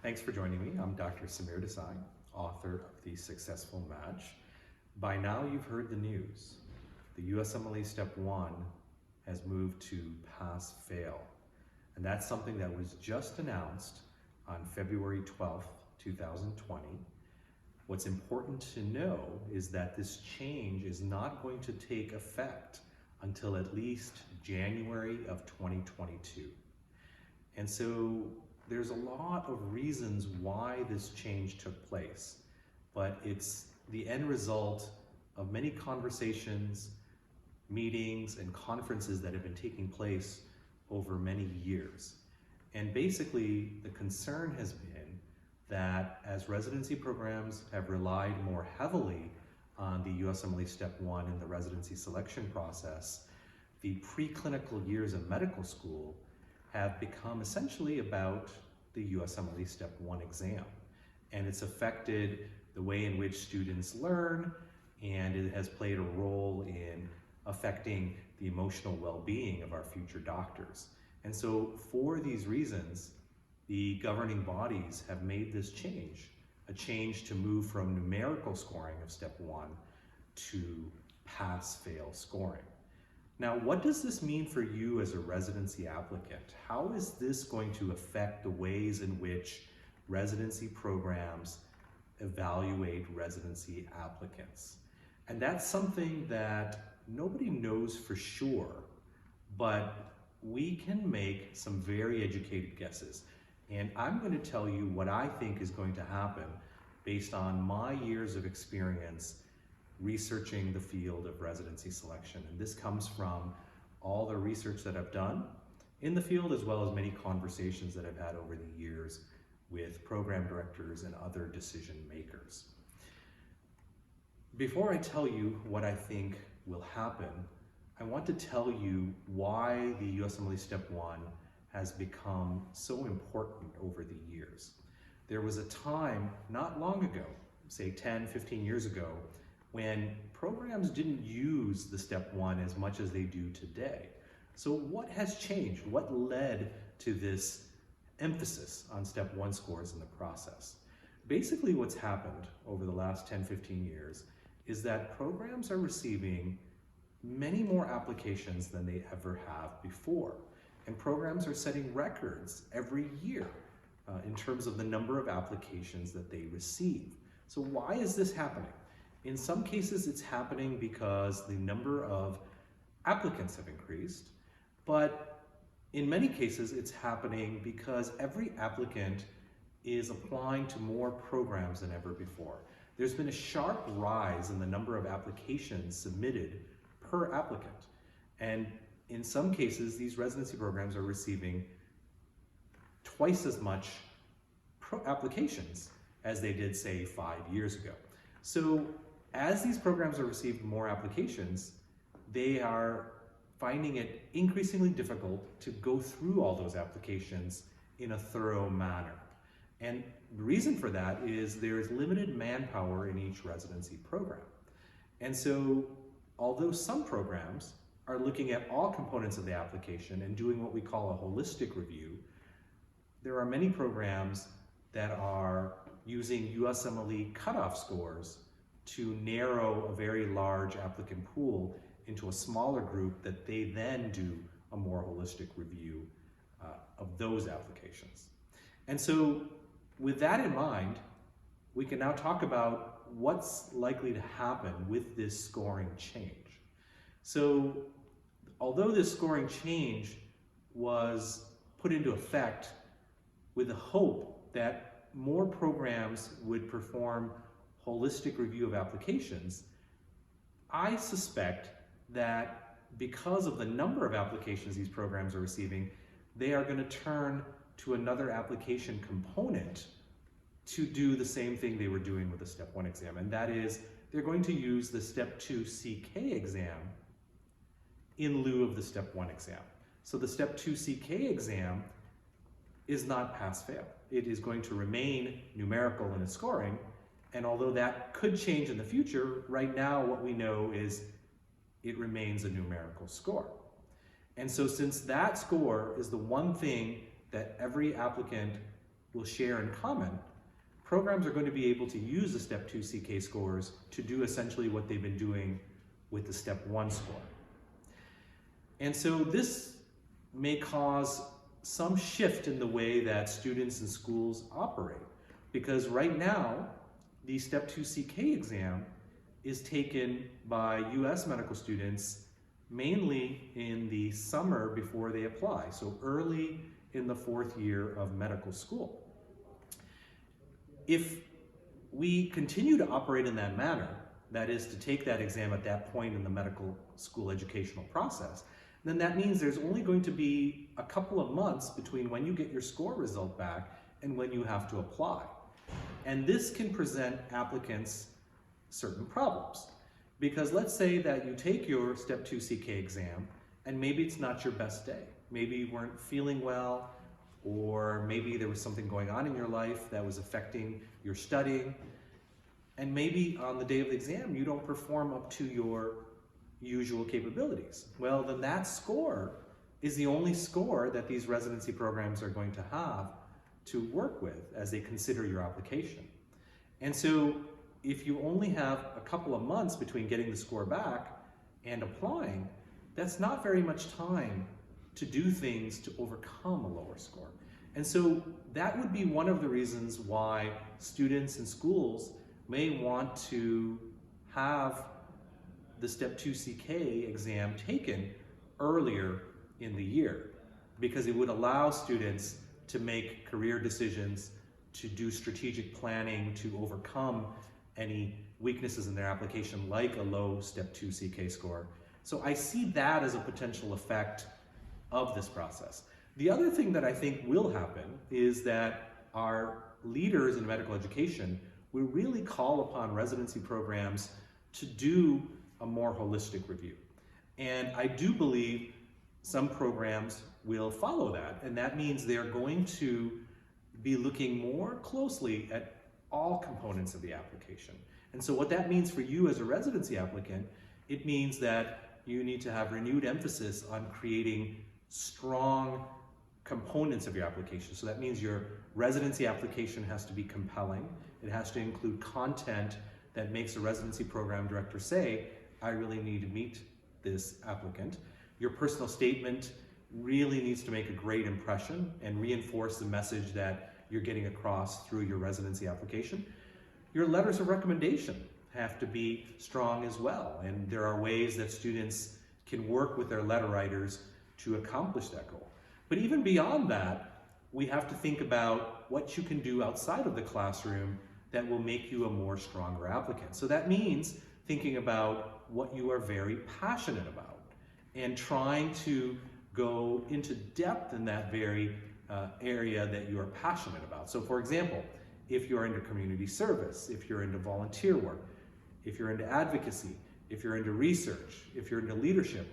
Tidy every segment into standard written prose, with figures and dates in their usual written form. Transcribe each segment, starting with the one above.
Thanks for joining me. I'm Dr. Desai, author of The Successful Match. By now you've heard the news. The USMLE Step 1 has moved to PassFail. And that's something that was just announced on February 12th, 2020. What's important to know is that this change is not going to take effect until at least January of 2022. And so there's a lot of reasons why this change took place, but it's the end result of many conversations, meetings, and conferences that have been taking place over many years. And basically, the concern has been that as residency programs have relied more heavily on the USMLE Step 1 in the residency selection process, the preclinical years of medical school have become essentially about the USMLE Step 1 exam. And it's affected the way in which students learn, and it has played a role in affecting the emotional well-being of our future doctors. And so for these reasons, the governing bodies have made this change, a change to move from numerical scoring of Step 1 to pass-fail scoring. Now, what does this mean for you as a residency applicant? How is this going to affect the ways in which residency programs evaluate residency applicants? And that's something that nobody knows for sure, but we can make some very educated guesses. And I'm going to tell you what I think is going to happen based on my years of experience researching the field of residency selection. And this comes from all the research that I've done in the field, as well as many conversations that I've had over the years with program directors and other decision makers. Before I tell you what I think will happen, I want to tell you why the USMLE Step 1 has become so important over the years. There was a time not long ago, say 10, 15 years ago, when programs didn't use the Step 1 as much as they do today. So what has changed? What led to this emphasis on Step 1 scores in the process? Basically what's happened over the last 10, 15 years is that programs are receiving many more applications than they ever have before. And programs are setting records every year in terms of the number of applications that they receive. So why is this happening? In some cases, it's happening because the number of applicants have increased, but in many cases, it's happening because every applicant is applying to more programs than ever before. There's been a sharp rise in the number of applications submitted per applicant. And in some cases, these residency programs are receiving twice as much applications as they did, say, 5 years ago. So as these programs are receiving more applications, they are finding it increasingly difficult to go through all those applications in a thorough manner. And the reason for that is there is limited manpower in each residency program. And so although some programs are looking at all components of the application and doing what we call a holistic review, there are many programs that are using USMLE cutoff scores to narrow a very large applicant pool into a smaller group that they then do a more holistic review of those applications. And so with that in mind, we can now talk about what's likely to happen with this scoring change. So although this scoring change was put into effect with the hope that more programs would perform holistic review of applications, I suspect that because of the number of applications these programs are receiving, they are going to turn to another application component to do the same thing they were doing with the Step 1 exam, and that is they're going to use the Step 2 CK exam in lieu of the Step 1 exam. So the Step 2 CK exam is not pass-fail. It is going to remain numerical in its scoring, and although that could change in the future, right now what we know is it remains a numerical score. And so since that score is the one thing that every applicant will share in common, programs are going to be able to use the Step 2 CK scores to do essentially what they've been doing with the Step 1 score. And so this may cause some shift in the way that students and schools operate, because right now, the Step 2 CK exam is taken by US medical students mainly in the summer before they apply, so early in the 4th year of medical school. If we continue to operate in that manner, that is to take that exam at that point in the medical school educational process, then that means there's only going to be a couple of months between when you get your score result back and when you have to apply. And this can present applicants certain problems. Because let's say that you take your Step 2 CK exam and maybe it's not your best day. Maybe you weren't feeling well, or maybe there was something going on in your life that was affecting your studying. And maybe on the day of the exam, you don't perform up to your usual capabilities. Well, then that score is the only score that these residency programs are going to have to work with as they consider your application. And so if you only have a couple of months between getting the score back and applying, that's not very much time to do things to overcome a lower score. And so that would be one of the reasons why students and schools may want to have the Step 2 CK exam taken earlier in the year, because it would allow students to make career decisions, to do strategic planning, to overcome any weaknesses in their application, like a low Step 2 CK score. So I see that as a potential effect of this process. The other thing that I think will happen is that our leaders in medical education will really call upon residency programs to do a more holistic review. And I do believe some programs will follow that, and that means they're going to be looking more closely at all components of the application. And so what that means for you as a residency applicant, it means that you need to have renewed emphasis on creating strong components of your application. So that means your residency application has to be compelling. It has to include content that makes a residency program director say, I really need to meet this applicant. Your personal statement really needs to make a great impression and reinforce the message that you're getting across through your residency application. Your letters of recommendation have to be strong as well, and there are ways that students can work with their letter writers to accomplish that goal. But even beyond that, we have to think about what you can do outside of the classroom that will make you a more stronger applicant. So that means thinking about what you are very passionate about and trying to go into depth in that very area that you are passionate about. So for example, if you're into community service, if you're into volunteer work, if you're into advocacy, if you're into research, if you're into leadership,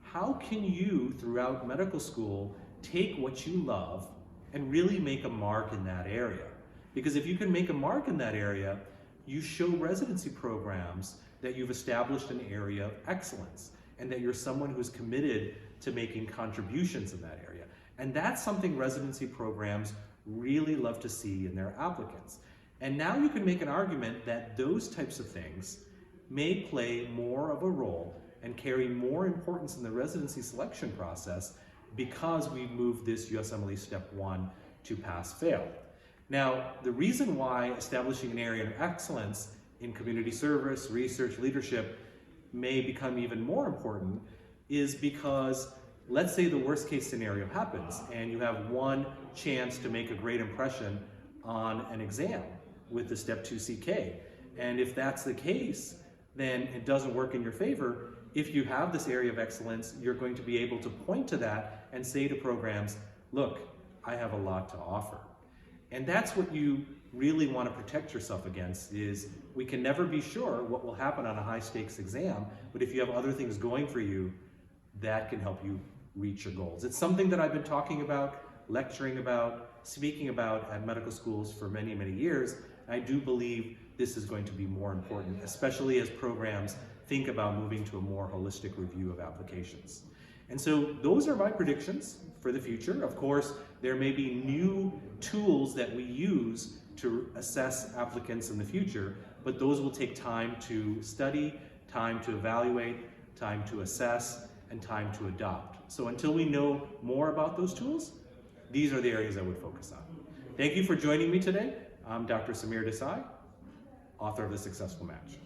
how can you throughout medical school take what you love and really make a mark in that area? Because if you can make a mark in that area, you show residency programs that you've established an area of excellence and that you're someone who's committed to making contributions in that area. And that's something residency programs really love to see in their applicants. And now you can make an argument that those types of things may play more of a role and carry more importance in the residency selection process because we've moved this USMLE Step 1 to PassFail. Now, the reason why establishing an area of excellence in community service, research, leadership may become even more important is because let's say the worst case scenario happens and you have one chance to make a great impression on an exam with the Step 2 CK. And if that's the case, then it doesn't work in your favor. If you have this area of excellence, you're going to be able to point to that and say to programs, look, I have a lot to offer. And that's what you really want to protect yourself against is we can never be sure what will happen on a high stakes exam, but if you have other things going for you, that can help you reach your goals. It's something that I've been talking about, lecturing about, speaking about at medical schools for many, many years. I do believe this is going to be more important, especially as programs think about moving to a more holistic review of applications. And so those are my predictions for the future. Of course, there may be new tools that we use to assess applicants in the future, but those will take time to study, time to evaluate, time to assess, and time to adopt. So until we know more about those tools, these are the areas I would focus on. Thank you for joining me today. I'm Dr. Samir Desai, author of The Successful Match.